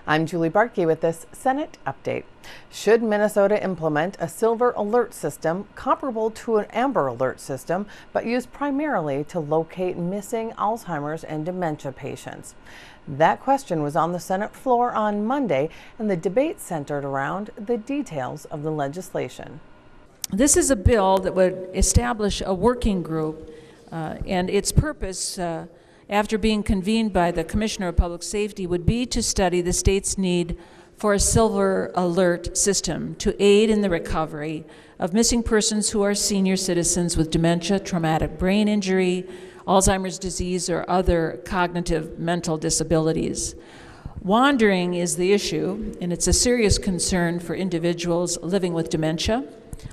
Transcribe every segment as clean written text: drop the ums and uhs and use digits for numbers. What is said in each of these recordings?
I'm Julie Barkey with this Senate update. Should Minnesota implement a silver alert system comparable to an amber alert system, but used primarily to locate missing Alzheimer's and dementia patients? That question was on the Senate floor on Monday, and the debate centered around the details of the legislation. This is a bill that would establish a working group, and its purpose, after being convened by the Commissioner of Public Safety, would be to study the state's need for a silver alert system to aid in the recovery of missing persons who are senior citizens with dementia, traumatic brain injury, Alzheimer's disease, or other cognitive mental disabilities. Wandering is the issue, and it's a serious concern for individuals living with dementia,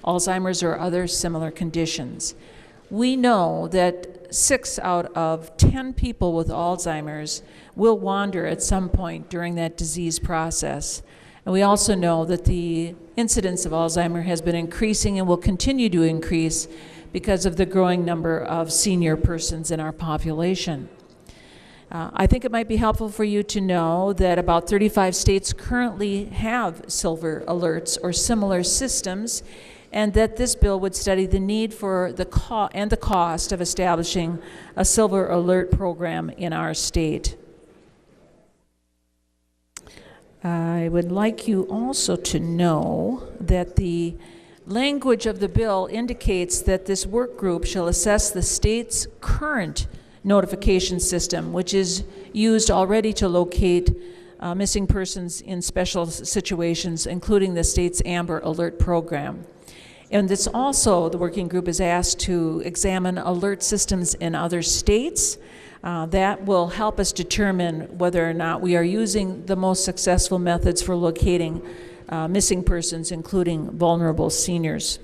Alzheimer's, or other similar conditions. We know that 6 out of 10 people with Alzheimer's will wander at some point during that disease process. And we also know that the incidence of Alzheimer's has been increasing and will continue to increase because of the growing number of senior persons in our population. I think it might be helpful for you to know that about 35 states currently have silver alerts or similar systems, and that this bill would study the need for the cost of establishing a silver alert program in our state. I would like you also to know that the language of the bill indicates that this work group shall assess the state's current notification system, which is used already to locate missing persons in special situations, including the state's Amber Alert program. And it's also, the working group is asked to examine alert systems in other states. That will help us determine whether or not we are using the most successful methods for locating missing persons, including vulnerable seniors.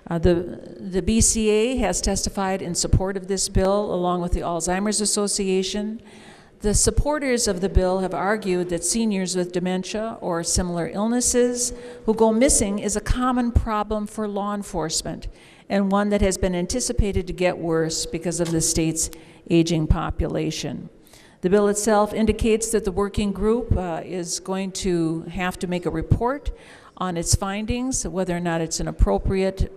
The BCA has testified in support of this bill, along with the Alzheimer's Association. The supporters of the bill have argued that seniors with dementia or similar illnesses who go missing is a common problem for law enforcement, and one that has been anticipated to get worse because of the state's aging population. The bill itself indicates that the working group is going to have to make a report on its findings, whether or not it's an appropriate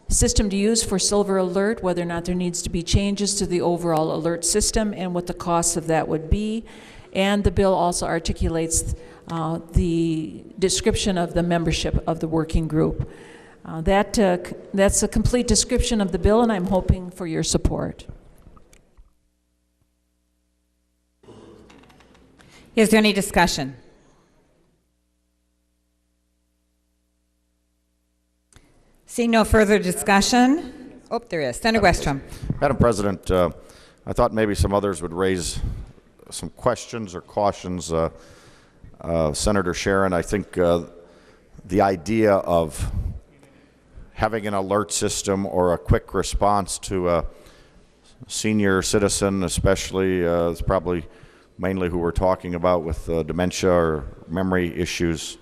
system to use for silver alert, whether or not there needs to be changes to the overall alert system, and what the costs of that would be. And the bill also articulates the description of the membership of the working group. That's a complete description of the bill, and I'm hoping for your support. Is there any discussion? Seeing no further discussion. Oh, there is. Senator Westrom. Madam President, I thought maybe some others would raise some questions or cautions. Senator Sheran, I think the idea of having an alert system or a quick response to a senior citizen, especially, is probably mainly who we're talking about with dementia or memory issues,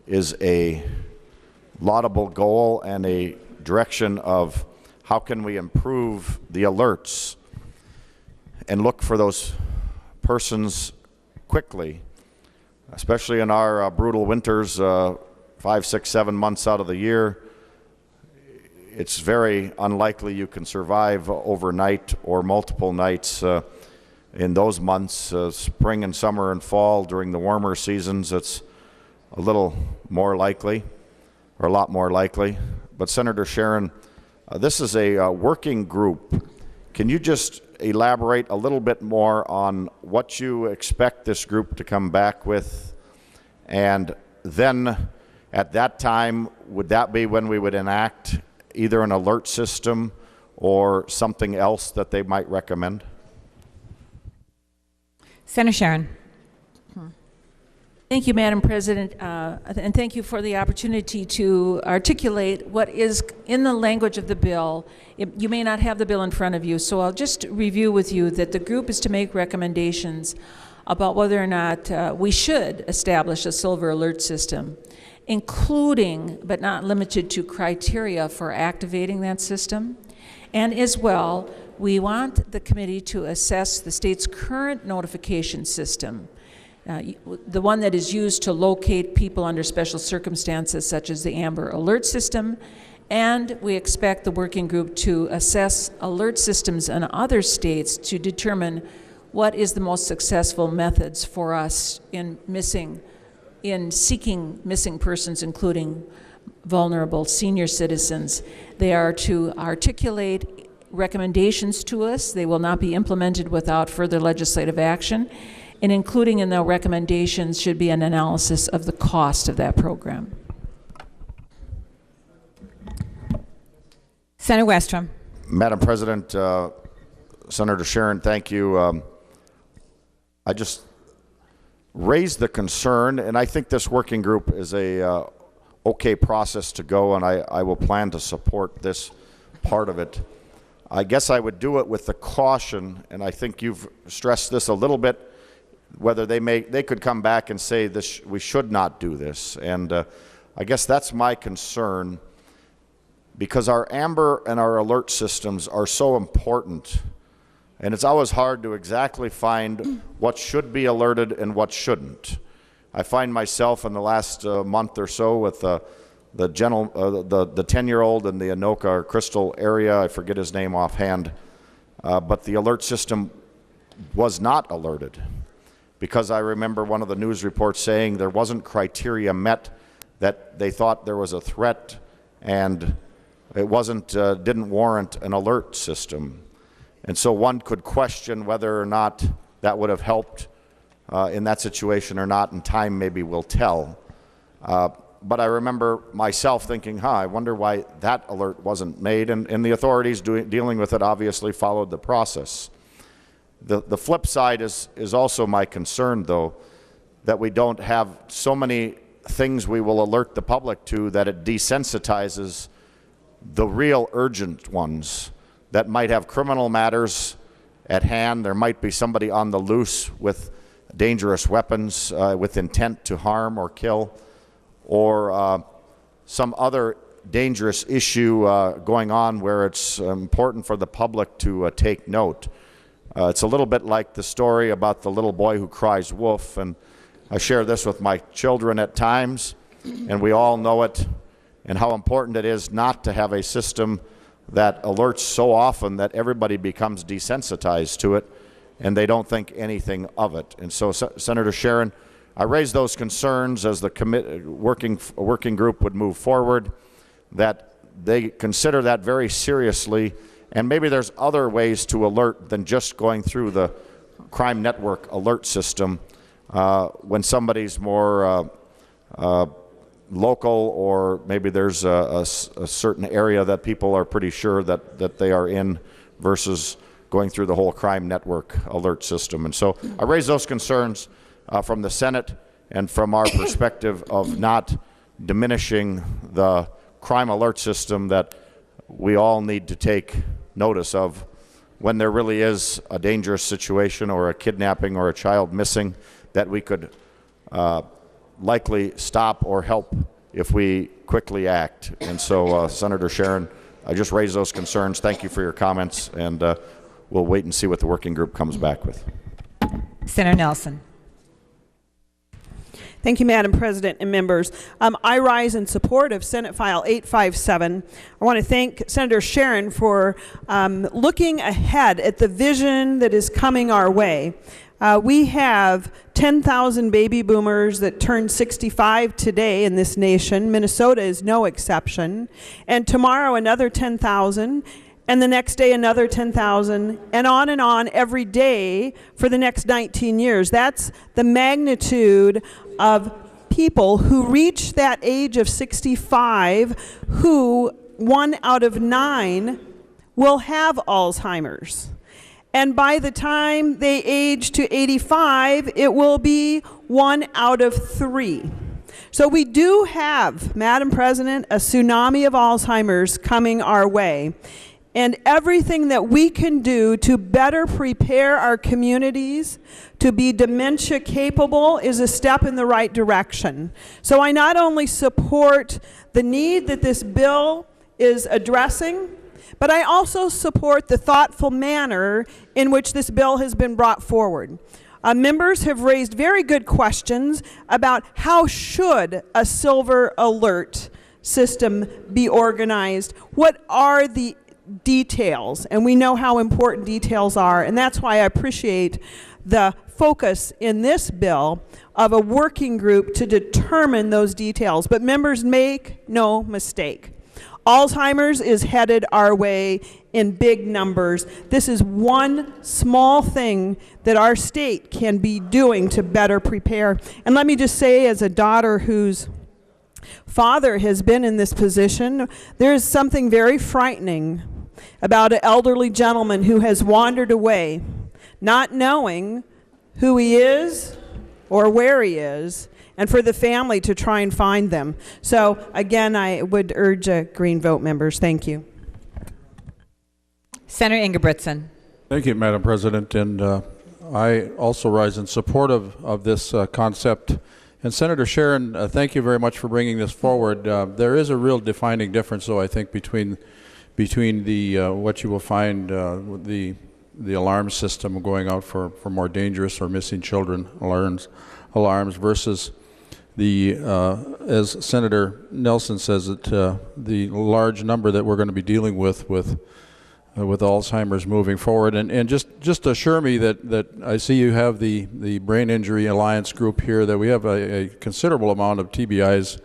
is a laudable goal and a direction of how can we improve the alerts and look for those persons quickly, especially in our brutal winters, 5, 6, 7 months out of the year. It's very unlikely you can survive overnight or multiple nights in those months. Spring and summer and fall, during the warmer seasons, it's a little more likely, or a lot more likely. But Senator Sheran, this is a working group. Can you just elaborate a little bit more on what you expect this group to come back with? And then at that time, would that be when we would enact either an alert system or something else that they might recommend? Senator Sheran. Thank you, Madam President, and thank you for the opportunity to articulate what is in the language of the bill. You may not have the bill in front of you, so I'll just review with you that the group is to make recommendations about whether or not we should establish a silver alert system, including, but not limited to, criteria for activating that system. And as well, we want the committee to assess the state's current notification system. the one that is used to locate people under special circumstances, such as the Amber Alert System. And we expect the working group to assess alert systems in other states to determine what is the most successful methods for us in seeking missing persons, including vulnerable senior citizens. They are to articulate recommendations to us. They will not be implemented without further legislative action. And including in the recommendations should be an analysis of the cost of that program. Senator Westrom. Madam President, Senator Sheran, thank you. I just raised the concern, and I think this working group is a okay process to go, and I will plan to support this part of it. I guess I would do it with the caution, and I think you've stressed this a little bit, whether they could come back and say this, we should not do this, and I guess that's my concern, because our Amber and our alert systems are so important, and it's always hard to exactly find what should be alerted and what shouldn't. I find myself in the last month or so with the 10-year-old in the Anoka or Crystal area, I forget his name offhand, but the alert system was not alerted, because I remember one of the news reports saying there wasn't criteria met, that they thought there was a threat, and it didn't warrant an alert system. And so one could question whether or not that would have helped in that situation or not, and time maybe will tell. But I remember myself thinking, I wonder why that alert wasn't made, and the authorities dealing with it obviously followed the process. The flip side is also my concern, though, that we don't have so many things we will alert the public to that it desensitizes the real urgent ones that might have criminal matters at hand. There might be somebody on the loose with dangerous weapons with intent to harm or kill, or some other dangerous issue going on where it's important for the public to take note. It's a little bit like the story about the little boy who cries wolf, and I share this with my children at times, and we all know it, and how important it is not to have a system that alerts so often that everybody becomes desensitized to it and they don't think anything of it. And so, Senator Sheran, I raised those concerns as the working group would move forward, that they consider that very seriously, and maybe there's other ways to alert than just going through the crime network alert system when somebody's more local, or maybe there's a certain area that people are pretty sure that they are in, versus going through the whole crime network alert system. And so I raise those concerns from the Senate and from our perspective of not diminishing the crime alert system that we all need to take notice of when there really is a dangerous situation or a kidnapping or a child missing, that we could likely stop or help if we quickly act. And so, Senator Sheran, I just raised those concerns. Thank you for your comments, and we'll wait and see what the working group comes back with. Senator Nelson. Thank you, Madam President and members. I rise in support of Senate File 857. I want to thank Senator Sheran for looking ahead at the vision that is coming our way. We have 10,000 baby boomers that turn 65 today in this nation. Minnesota is no exception. And tomorrow another 10,000, and the next day another 10,000, and on every day for the next 19 years. That's the magnitude of people who reach that age of 65, who 1 out of 9 will have Alzheimer's. And by the time they age to 85, it will be 1 out of 3. So we do have, Madam President, a tsunami of Alzheimer's coming our way. And everything that we can do to better prepare our communities to be dementia capable is a step in the right direction. So I not only support the need that this bill is addressing, but I also support the thoughtful manner in which this bill has been brought forward. Members have raised very good questions about how should a silver alert system be organized. What are the details? And we know how important details are, and that's why I appreciate the focus in this bill of a working group to determine those details. But members, make no mistake, Alzheimer's is headed our way in big numbers. This is one small thing that our state can be doing to better prepare. And let me just say, as a daughter whose father has been in this position, there is something very frightening about an elderly gentleman who has wandered away, not knowing who he is or where he is, and for the family to try and find them. So again, I would urge a green vote, members. Thank you. Senator Ingebrigtsen. Thank you, Madam President, and I also rise in support of this concept. And Senator Sheran, thank you very much for bringing this forward. There is a real defining difference, though, I think, between the what you will find the alarm system going out for more dangerous or missing children alarms versus the as Senator Nelson says, that the large number that we're going to be dealing with Alzheimer's moving forward. And just assure me that I see you have the Brain Injury Alliance group here, that we have a considerable amount of TBIs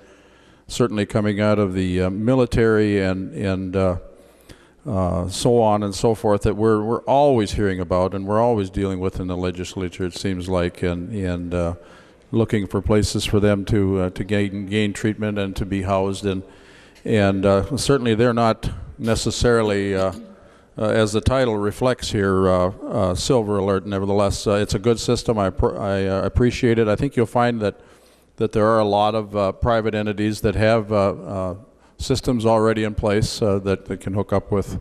certainly coming out of the military and so on and so forth, that we're always hearing about and we're always dealing with in the legislature, it seems like, and looking for places for them to gain treatment and to be housed, and certainly they're not necessarily, as the title reflects here, Silver Alert. Nevertheless, it's a good system. I appreciate it. I think you'll find that there are a lot of private entities that have systems already in place that can hook up with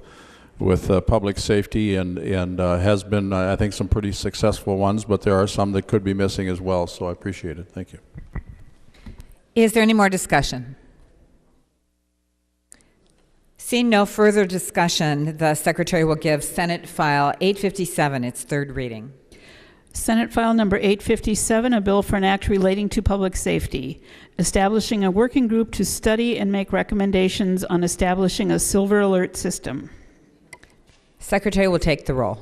public safety, and has been, I think, some pretty successful ones, but there are some that could be missing as well, so I appreciate it. Thank you. Is there any more discussion? Seeing no further discussion, the Secretary will give Senate File 857 its third reading. Senate File Number 857, a bill for an act relating to public safety, establishing a working group to study and make recommendations on establishing a silver alert system. Secretary will take the roll.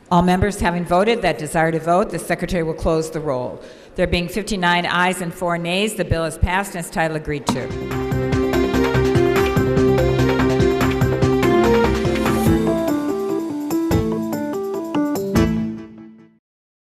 All members having voted that desire to vote, the Secretary will close the roll. There being 59 ayes and 4 nays, the bill is passed and its title agreed to.